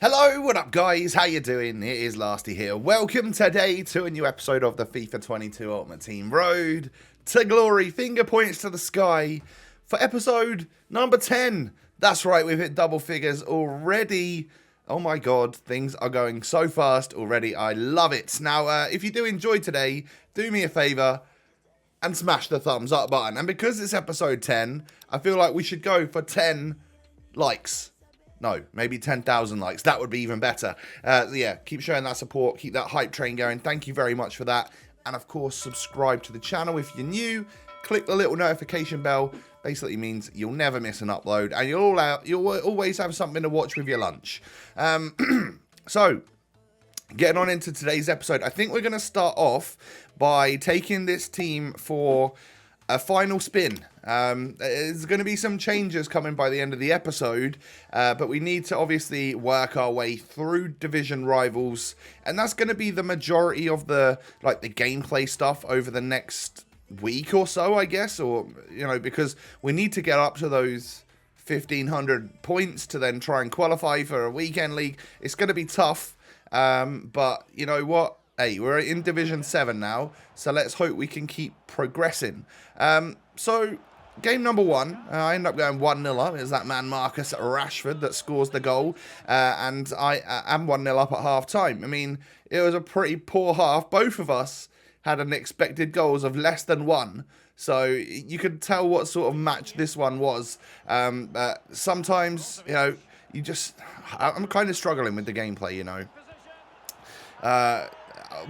Hello, what up guys, how you doing? It is Lasty here. Welcome today to a new episode of the FIFA 22 Ultimate Team Road to Glory. Finger points to the sky for episode number 10. That's right, we've hit double figures already. Oh my god, things are going so fast already. I love it. Now, if you do enjoy today, do me a favour and smash the thumbs up button. And because it's episode 10, I feel like we should go for 10 likes. No, maybe 10,000 likes. That would be even better. Yeah, keep showing that support. Keep that hype train going. Thank you very much for that. And of course, subscribe to the channel if you're new. Click the little notification bell. Basically means you'll never miss an upload. And you'll always have something to watch with your lunch. So, getting on into today's episode. I think we're going to start off by taking this team for a final spin. There's going to be some changes coming by the end of the episode, but we need to obviously work our way through division rivals, and that's going to be the majority of the gameplay stuff over the next week or so, I guess, or because we need to get up to those 1,500 points to then try and qualify for a weekend league. It's going to be tough, but you know what? Hey, we're in Division 7 now, so let's hope we can keep progressing. So, game number 1, I end up going 1-0 up. It's that man Marcus Rashford that scores the goal, and I am 1-0 up at half-time. I mean, it was a pretty poor half. Both of us had an expected goals of less than 1, so you could tell what sort of match this one was. Sometimes, I'm kind of struggling with the gameplay,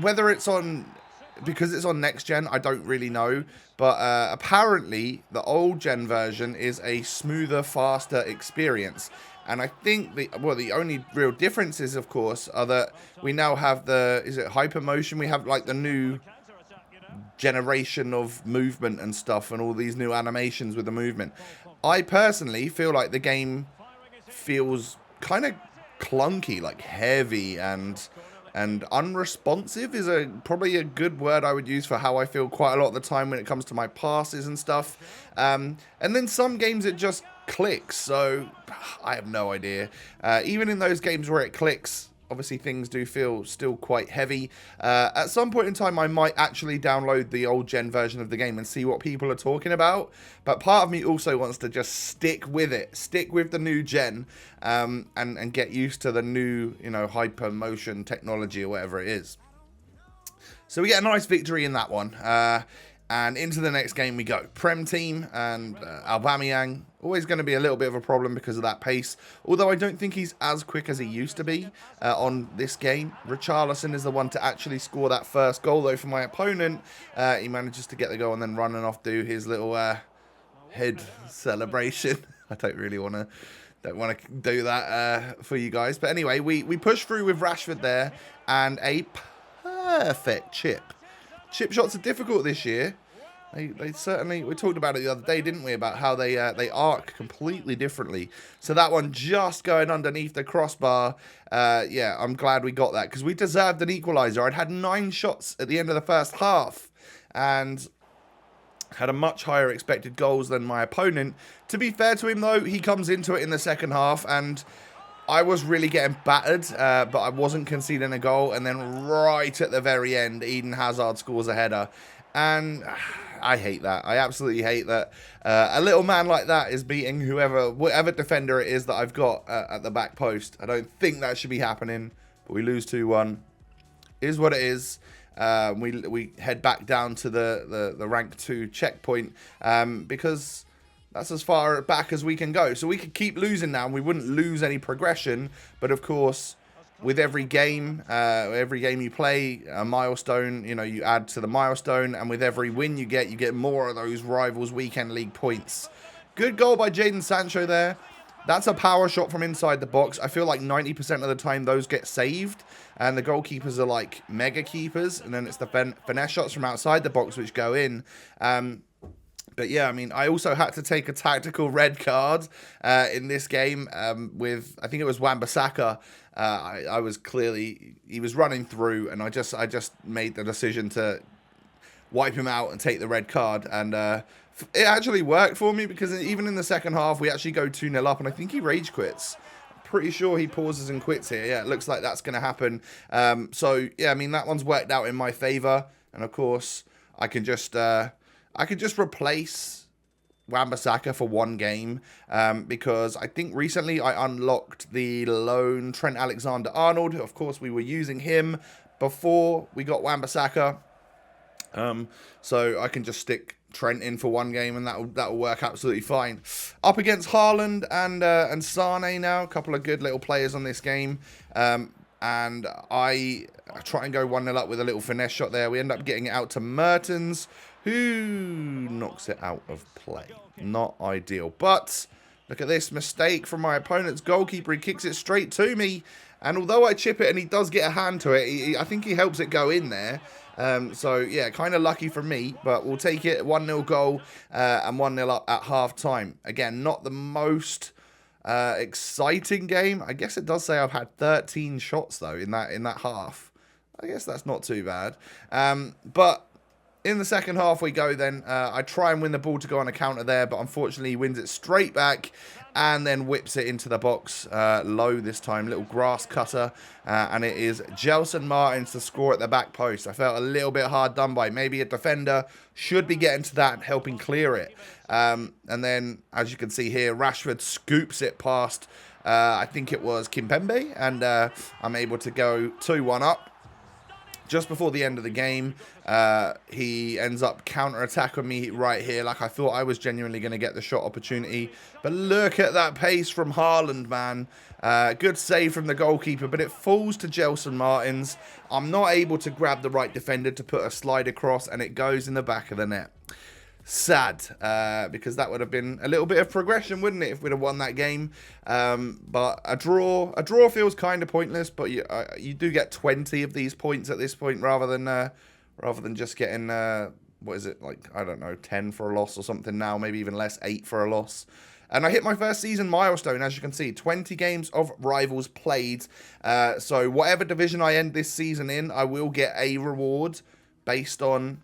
whether it's because it's on next gen, I don't really know, but apparently the old gen version is a smoother, faster experience. And I think the only real differences, of course, are that we now have hypermotion? We have like the new generation of movement and stuff, and all these new animations with the movement. I personally feel like the game feels kind of clunky, like heavy and unresponsive is probably a good word I would use for how I feel quite a lot of the time when it comes to my passes and stuff. And then some games it just clicks, so I have no idea. Even in those games where it clicks, obviously things do feel still quite heavy. At some point in time, I might actually download the old gen version of the game and see what people are talking about. But part of me also wants to just stick with it, stick with the new gen, and get used to the new, hyper motion technology or whatever it is. So we get a nice victory in that one. And into the next game we go. Prem team and Aubameyang. Always going to be a little bit of a problem because of that pace. Although I don't think he's as quick as he used to be on this game. Richarlison is the one to actually score that first goal, though, for my opponent. He manages to get the goal and then running off do his little head celebration. I don't really want to do that for you guys. But anyway, we push through with Rashford there and a perfect chip. Chip shots are difficult this year. They certainly, we talked about it the other day, didn't we, about how they arc completely differently. So that one just going underneath the crossbar, yeah, I'm glad we got that because we deserved an equaliser. I'd had 9 shots at the end of the first half and had a much higher expected goals than my opponent. To be fair to him, though, he comes into it in the second half and I was really getting battered, but I wasn't conceding a goal. And then right at the very end, Eden Hazard scores a header. And I hate that. I absolutely hate that. A little man like that is beating whatever defender it is that I've got at the back post. I don't think that should be happening. But we lose 2-1. Is what it is. We head back down to the rank 2 checkpoint because that's as far back as we can go. So we could keep losing now and we wouldn't lose any progression. But of course, with every game you play, a milestone, you add to the milestone. And with every win you get more of those Rivals Weekend League points. Good goal by Jadon Sancho there. That's a power shot from inside the box. I feel like 90% of the time those get saved. And the goalkeepers are like mega keepers. And then it's the finesse shots from outside the box which go in. But yeah, I mean, I also had to take a tactical red card in this game with, I think it was Wan-Bissaka. I was clearly, he was running through and I just made the decision to wipe him out and take the red card. And it actually worked for me because even in the second half, we actually go 2-0 up and I think he rage quits. pretty sure he pauses and quits here. Yeah, it looks like that's going to happen. So, yeah, I mean, that one's worked out in my favour. And, of course, I can just replace Wan-Bissaka for one game, because I think recently I unlocked the lone Trent Alexander-Arnold. Of course, we were using him before we got Wan-Bissaka. So I can just stick Trent in for one game, and that'll work absolutely fine. Up against Haaland and Sane now, a couple of good little players on this game. And I try and go 1-0 up with a little finesse shot there. We end up getting it out to Mertens, who knocks it out of play. Not ideal. But look at this mistake from my opponent's goalkeeper. He kicks it straight to me. And although I chip it and he does get a hand to it, I think he helps it go in there. So, yeah, kind of lucky for me. But we'll take it. 1-0 goal and 1-0 up at half-time. Again, not the most exciting game. I guess it does say I've had 13 shots, though, in that half. I guess that's not too bad. But in the second half we go then. I try and win the ball to go on a counter there, but unfortunately he wins it straight back and then whips it into the box low this time. Little grass cutter. And it is Gelson Martins to score at the back post. I felt a little bit hard done by. Maybe a defender should be getting to that and helping clear it. And then, as you can see here, Rashford scoops it past, I think it was Kimpembe. And I'm able to go 2-1 up. Just before the end of the game, he ends up counter-attacking me right here. Like, I thought I was genuinely going to get the shot opportunity. But look at that pace from Haaland, man. Good save from the goalkeeper, but it falls to Gelson Martins. I'm not able to grab the right defender to put a slide across, and it goes in the back of the net. Sad, because that would have been a little bit of progression, wouldn't it, if we'd have won that game? But a draw feels kind of pointless. But you do get 20 of these points at this point, rather than just getting what is it, like, I don't know, 10 for a loss or something now, maybe even less, 8 for a loss. And I hit my first season milestone, as you can see, 20 games of Rivals played. So whatever division I end this season in, I will get a reward based on,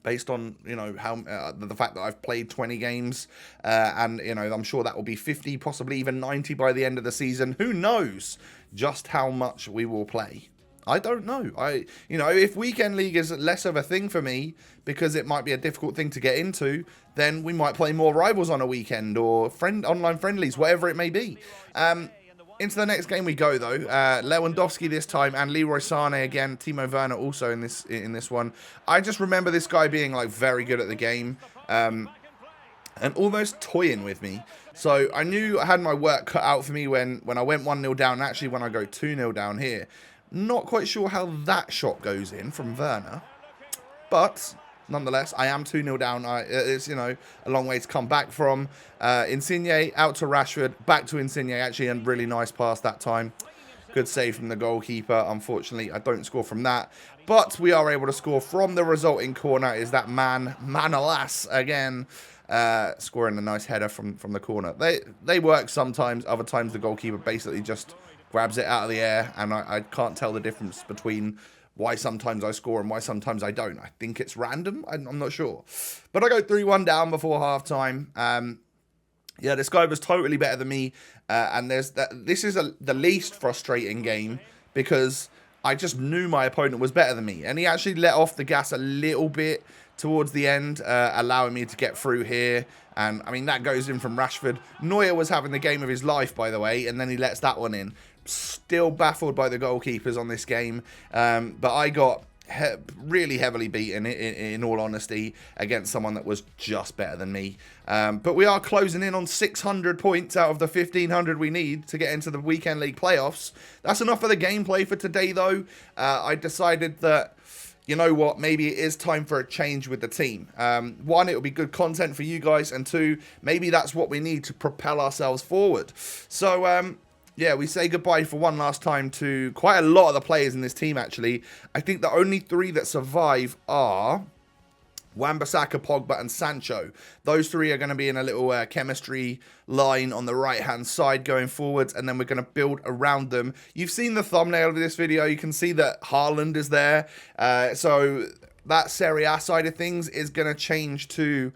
you know, how the fact that I've played 20 games, and, you know, I'm sure that will be 50, possibly even 90 by the end of the season. Who knows just how much we will play? I don't know. You know, if Weekend League is less of a thing for me because it might be a difficult thing to get into, then we might play more Rivals on a weekend or online friendlies, whatever it may be. Into the next game we go, though. Lewandowski this time, and Leroy Sané again. Timo Werner also in this one. I just remember this guy being, like, very good at the game, and almost toying with me. So I knew I had my work cut out for me when I went 1-0 down, and actually when I go 2-0 down here. Not quite sure how that shot goes in from Werner, but nonetheless, I am 2-0 down. It's, you know, a long way to come back from. Insigne out to Rashford, back to Insigne, actually, and really nice pass that time. Good save from the goalkeeper. Unfortunately, I don't score from that, but we are able to score from the resulting corner. Is that Manolas again, scoring a nice header from the corner. They work sometimes. Other times, the goalkeeper basically just grabs it out of the air, and I can't tell the difference between why sometimes I score and why sometimes I don't. I think it's random. I'm not sure. But I go 3-1 down before halftime. Yeah, this guy was totally better than me. And this is the least frustrating game because I just knew my opponent was better than me. And he actually let off the gas a little bit towards the end, allowing me to get through here. And, I mean, that goes in from Rashford. Neuer was having the game of his life, by the way, and then he lets that one in. Still baffled by the goalkeepers on this game, but I got really heavily beaten, in all honesty, against someone that was just better than me. But we are closing in on 600 points out of the 1,500 we need to get into the Weekend League playoffs. That's enough for the gameplay for today, though. I decided that, you know what, maybe it is time for a change with the team. One, it will be good content for you guys, and two, maybe that's what we need to propel ourselves forward. So, yeah, we say goodbye for one last time to quite a lot of the players in this team, actually. I think the only 3 that survive are Wan-Bissaka, Pogba, and Sancho. Those 3 are going to be in a little chemistry line on the right-hand side going forwards, and then we're going to build around them. You've seen the thumbnail of this video. You can see that Haaland is there. So that Serie A side of things is going to change to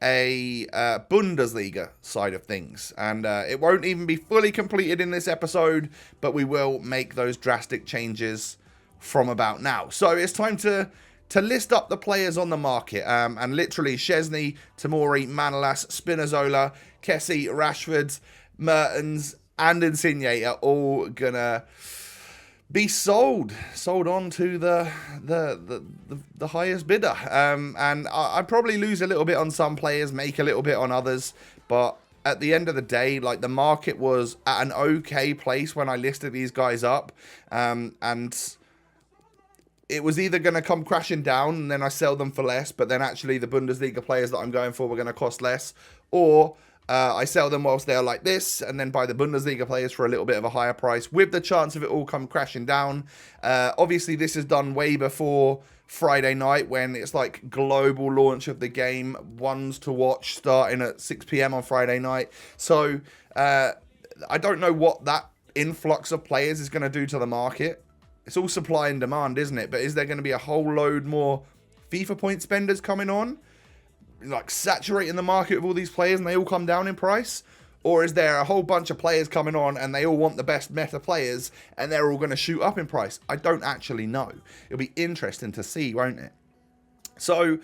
a Bundesliga side of things, and it won't even be fully completed in this episode, but we will make those drastic changes from about now. So it's time to list up the players on the market, and literally Szczesny, Tomori, Manolas, Spinazzola, Kessie, Rashford, Mertens, and Insigne are all gonna be sold on to the highest bidder. And I'd probably lose a little bit on some players, make a little bit on others, but at the end of the day, like, the market was at an okay place when I listed these guys up, and it was either going to come crashing down and then I sell them for less, but then actually the Bundesliga players that I'm going for were going to cost less, or I sell them whilst they're like this and then buy the Bundesliga players for a little bit of a higher price with the chance of it all come crashing down. Obviously, this is done way before Friday night, when it's like global launch of the game, ones to watch starting at 6 p.m. on Friday night. So I don't know what that influx of players is going to do to the market. It's all supply and demand, isn't it? But is there going to be a whole load more FIFA point spenders coming on, like saturating the market with all these players and they all come down in price? Or is there a whole bunch of players coming on and they all want the best meta players and they're all going to shoot up in price? I don't actually know. It'll be interesting to see, won't it? So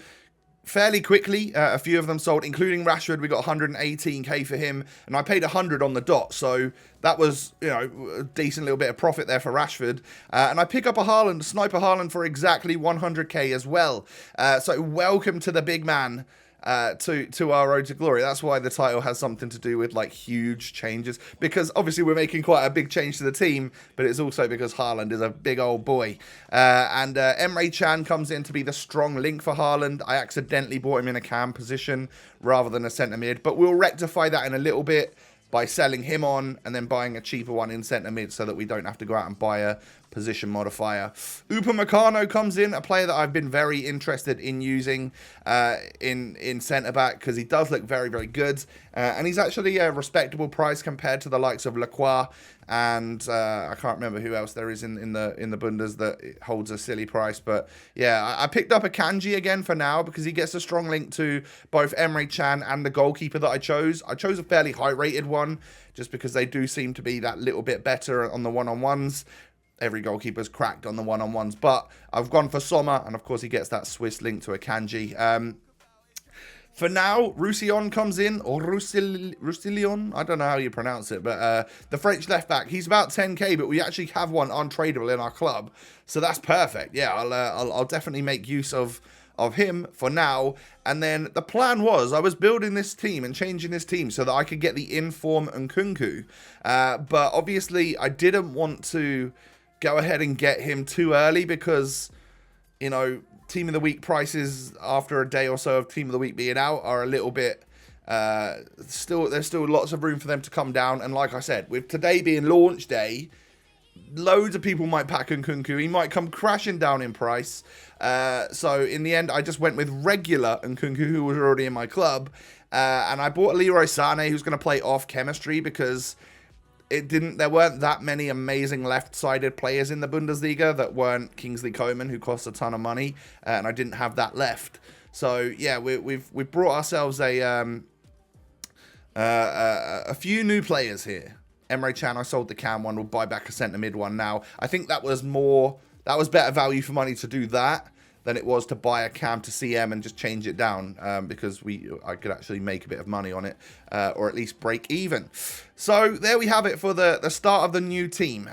fairly quickly, a few of them sold, including Rashford. We got 118k for him, and I paid 100 on the dot, so that was, you know, a decent little bit of profit there for Rashford. And I pick up a haaland, sniper haaland, for exactly 100k as well. So welcome to the big man. To our road to glory. That's why the title has something to do with like huge changes, because obviously we're making quite a big change to the team, but it's also because Haaland is a big old boy. And Emre Can comes in to be the strong link for Haaland. I accidentally bought him in a cam position rather than a centre mid, but we'll rectify that in a little bit by selling him on and then buying a cheaper one in centre mid so that we don't have to go out and buy a position modifier. Upamecano comes in, a player that I've been very interested in using in centre back, because he does look very, very good, and he's actually a respectable price compared to the likes of Lacroix and I can't remember who else there is in the Bundes that holds a silly price. But yeah, I picked up a Kanji again for now because he gets a strong link to both Emre Can and the goalkeeper that I chose. I chose a fairly high rated one just because they do seem to be that little bit better on the one-on-ones. Every goalkeeper's cracked on the one-on-ones, but I've gone for Sommer, and of course he gets that Swiss link to a Kanji. For now, Roussillon comes in, or Roussillon, I don't know how you pronounce it, but the French left-back, he's about 10k, but we actually have one untradeable in our club, so that's perfect. Yeah, I'll definitely make use of him for now. And then the plan was, I was building this team and changing this team so that I could get the inform and Nkunku, but obviously I didn't want to go ahead and get him too early because, you know, Team of the Week prices after a day or so of Team of the Week being out are a little bit, there's still lots of room for them to come down. And like I said, with today being launch day, loads of people might pack Nkunku. He might come crashing down in price. So in the end, I just went with regular Nkunku, who was already in my club. And I bought Leroy Sané, who's going to play off chemistry because there weren't that many amazing left-sided players in the Bundesliga that weren't Kingsley Coman, who costs a ton of money, and I didn't have that left. So yeah, we've brought ourselves a few new players here. Emre Can, I sold the Cam one. We'll buy back a centre mid one now. I think that was better value for money to do that than it was to buy a Cam to CM and just change it down, because I could actually make a bit of money on it, or at least break even. So there we have it for the start of the new team.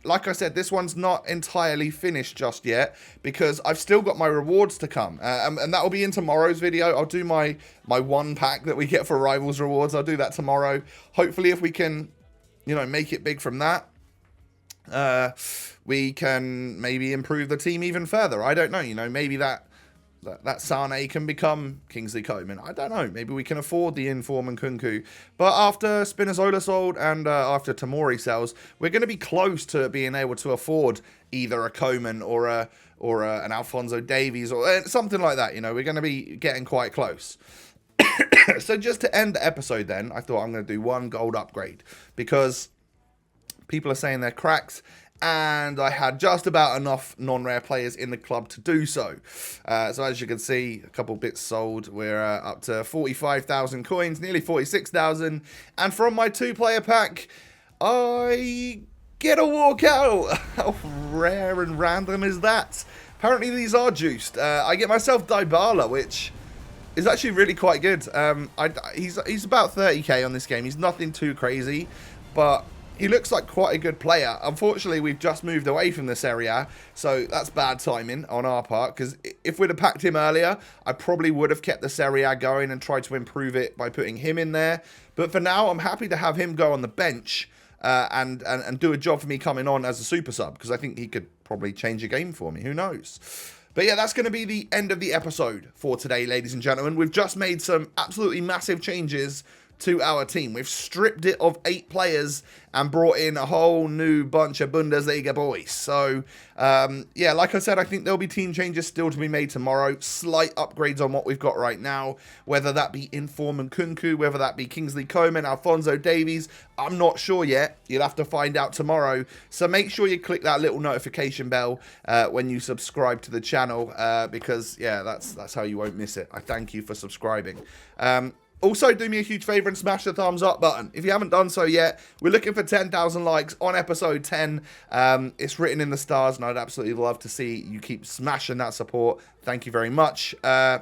Like I said, this one's not entirely finished just yet because I've still got my rewards to come, and that will be in tomorrow's video. I'll do my one pack that we get for Rivals rewards. I'll do that tomorrow. Hopefully, if we can, you know, make it big from that, we can maybe improve the team even further. I don't know, you know, maybe that Sané can become Kingsley Coman. I don't know. Maybe we can afford the Inform and Nkunku. But after Spinazzola sold and after Tomori sells, we're going to be close to being able to afford either a Coman or an Alphonso Davies or something like that. You know, we're going to be getting quite close. So just to end the episode then, I thought I'm going to do one gold upgrade because people are saying they're cracks and I had just about enough non-rare players in the club to do so. So as you can see, a couple bits sold. We're up to 45,000 coins, nearly 46,000. And from my 2-player pack, I get a walkout. How rare and random is that? Apparently these are juiced. I get myself Dybala, which is actually really quite good. He's about 30k on this game. He's nothing too crazy, but he looks like quite a good player. Unfortunately, we've just moved away from this area, so that's bad timing on our part, because if we'd have packed him earlier, I probably would have kept the Serie A going and tried to improve it by putting him in there. But for now, I'm happy to have him go on the bench and do a job for me coming on as a super sub, because I think he could probably change a game for me. Who knows? But yeah, that's going to be the end of the episode for today, ladies and gentlemen. We've just made some absolutely massive changes to our team. We've stripped it of 8 players and brought in a whole new bunch of Bundesliga boys. So, yeah, like I said, I think there'll be team changes still to be made tomorrow. Slight upgrades on what we've got right now, whether that be Inform and Kunku, whether that be Kingsley Coman, Alphonso Davies. I'm not sure yet. You'll have to find out tomorrow. So make sure you click that little notification bell when you subscribe to the channel, because, yeah, that's how you won't miss it. I thank you for subscribing. Also, do me a huge favor and smash the thumbs up button. If you haven't done so yet, we're looking for 10,000 likes on episode 10. It's written in the stars, and I'd absolutely love to see you keep smashing that support. Thank you very much. Yeah,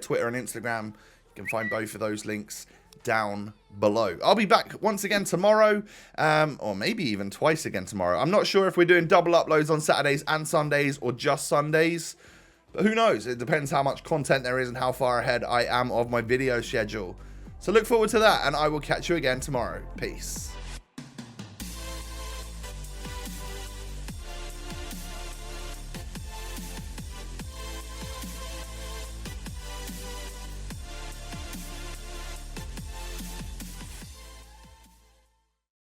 Twitter and Instagram, you can find both of those links down below. I'll be back once again tomorrow, or maybe even twice again tomorrow. I'm not sure if we're doing double uploads on Saturdays and Sundays or just Sundays. But who knows? It depends how much content there is and how far ahead I am of my video schedule. So look forward to that, and I will catch you again tomorrow. Peace.